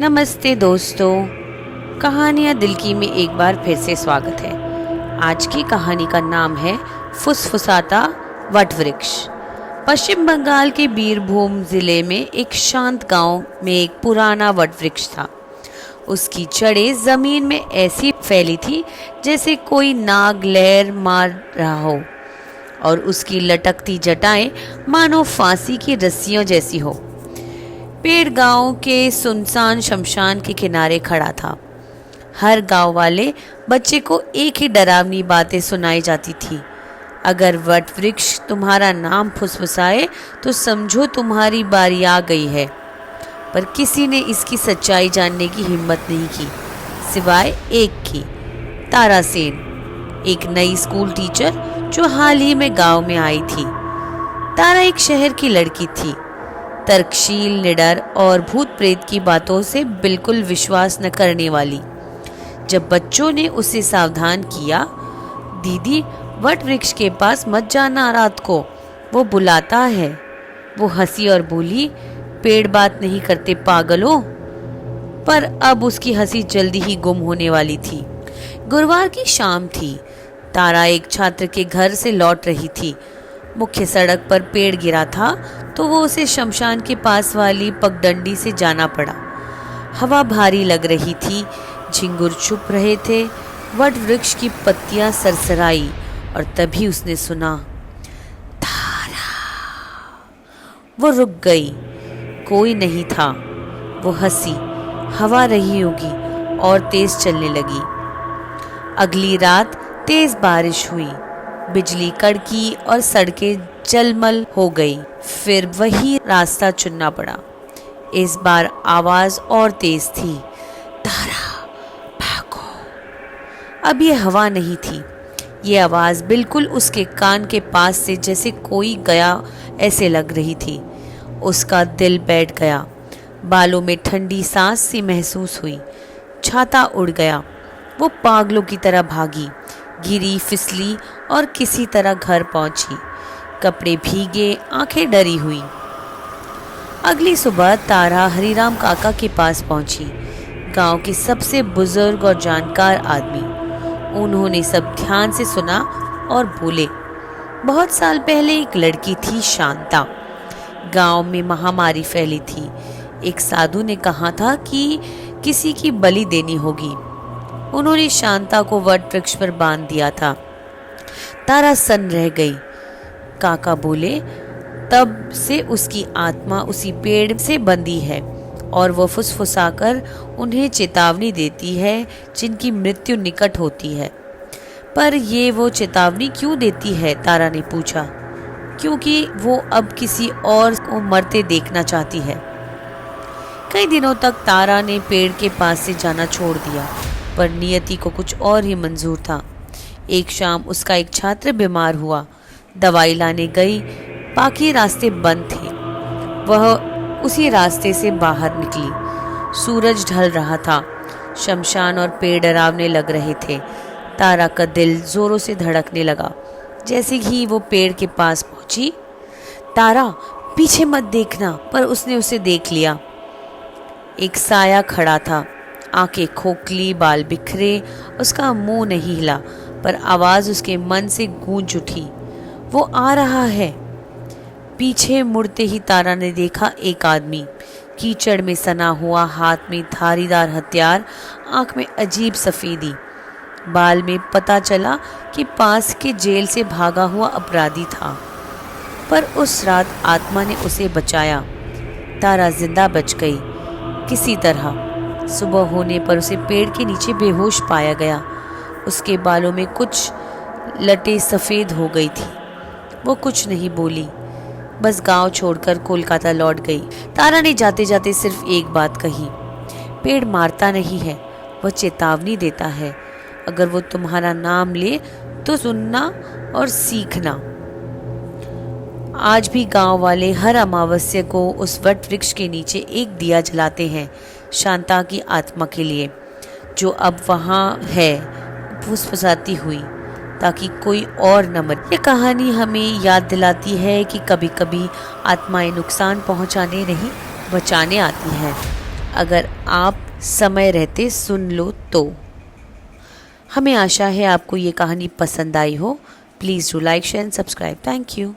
नमस्ते दोस्तों, कहानियाँ दिल की में एक बार फिर से स्वागत है। आज की कहानी का नाम है फुसफुसाता वटवृक्ष। पश्चिम बंगाल के बीरभूम जिले में एक शांत गांव में एक पुराना वटवृक्ष था। उसकी जड़ें जमीन में ऐसी फैली थी जैसे कोई नाग लहर मार रहा हो, और उसकी लटकती जटाएं मानो फांसी की रस्सियों जैसी हो। पेड़ गांव के सुनसान शमशान के किनारे खड़ा था। हर गांव वाले बच्चे को एक ही डरावनी बातें सुनाई जाती थी। अगर वटवृक्ष तुम्हारा नाम फुसफुसाए तो समझो तुम्हारी बारी आ गई है। पर किसी ने इसकी सच्चाई जानने की हिम्मत नहीं की, सिवाय एक की, तारा सेन, एक नई स्कूल टीचर जो हाल ही में गांव में आई थी। तारा एक शहर की लड़की थी, तर्कशील, निडर और भूत प्रेत की बातों से बिल्कुल विश्वास न करने वाली। जब बच्चों ने उसे सावधान किया, दीदी वटवृक्ष के पास मत जाना रात को, वो बुलाता है, वो हंसी और बोली, पेड़ बात नहीं करते पागलों। पर अब उसकी हंसी जल्दी ही गुम होने वाली थी। गुरुवार की शाम थी। तारा एक छात्र के घर से लौट रही थी। मुख्य सड़क पर पेड़ गिरा था तो वो उसे शमशान के पास वाली पगडंडी से जाना पड़ा। हवा भारी लग रही थी, झिंगुर चुप रहे थे, वटवृक्ष की पत्तियां सरसराई, और तभी उसने सुना, तारा। वो रुक गई। कोई नहीं था। वो हंसी, हवा रही होगी, और तेज चलने लगी। अगली रात तेज बारिश हुई, बिजली कड़की और सड़कें जलमल हो गई। फिर वही रास्ता चुनना पड़ा। इस बार आवाज और तेज थी, तारा भागो। अब ये हवा नहीं थी, ये आवाज बिल्कुल उसके कान के पास से जैसे कोई गया ऐसे लग रही थी। उसका दिल बैठ गया, बालों में ठंडी सांस सी महसूस हुई। छाता उड़ गया। वो पागलों की तरह भागी, गिरी, फिसली और किसी तरह घर पहुंची। कपड़े भीगे, आंखें डरी हुई। अगली सुबह तारा हरिराम काका के पास पहुंची, गांव के सबसे बुजुर्ग और जानकार आदमी। उन्होंने सब ध्यान से सुना और बोले, बहुत साल पहले एक लड़की थी, शांता। गांव में महामारी फैली थी। एक साधु ने कहा था कि किसी की बलि देनी होगी। उन्होंने शांता को वटवृक्ष पर बांध दिया था। तारा सन्न रह गई। काका बोले, तब से उसकी आत्मा उसी पेड़ से बंधी है, और वो फुसफुसाकर उन्हें चेतावनी देती है जिनकी मृत्यु निकट होती है। पर ये वो चेतावनी क्यों देती है? तारा ने पूछा। क्योंकि वो अब किसी और को मरते देखना चाहती है। कई दिनों तक तारा ने पेड़ के पास से जाना छोड़ दिया, पर नियति को कुछ और ही मंजूर था। एक शाम उसका एक छात्र बीमार हुआ। दवाई लाने गई, बाकी रास्ते बंद थे। वह उसी रास्ते से बाहर निकली। सूरज ढल रहा था। शमशान और पेड़ डरावने लग रहे थे। तारा का दिल जोरों से धड़कने लगा। जैसे ही वो पेड़ के पास पहुंची, तारा पीछे मत देखना, पर उसने उसे देख लिया। एक साया खड़ा था, आंखें खोखली, बाल बिखरे। उसका मुंह नहीं हिला, पर आवाज उसके मन से गूंज उठी, वो आ रहा है। पीछे मुड़ते ही तारा ने देखा एक आदमी, कीचड़ में सना हुआ, हाथ में धारीदार हथियार, आंख में अजीब सफेदी। बाल में पता चला कि पास के जेल से भागा हुआ अपराधी था। पर उस रात आत्मा ने उसे बचाया। तारा जिंदा बच गई किसी तरह। सुबह होने पर उसे पेड़ के नीचे बेहोश पाया गया। उसके बालों में कुछ लटें सफ़ेद हो गई थी। वो कुछ नहीं बोली, बस गांव छोड़कर कोलकाता लौट गई। तारा ने जाते जाते सिर्फ एक बात कही, पेड़ मारता नहीं है, वह चेतावनी देता है। अगर वो तुम्हारा नाम ले तो सुनना और सीखना। आज भी गांव वाले हर अमावस्या को उस वटवृक्ष के नीचे एक दिया जलाते हैं, शांता की आत्मा के लिए, जो अब वहाँ है, फुसफुसाती हुई, ताकि कोई और न मरे। ये कहानी हमें याद दिलाती है कि कभी कभी आत्माएं नुकसान पहुँचाने नहीं, बचाने आती हैं। अगर आप समय रहते सुन लो तो। हमें आशा है आपको ये कहानी पसंद आई हो। Please do like share and subscribe. Thank you.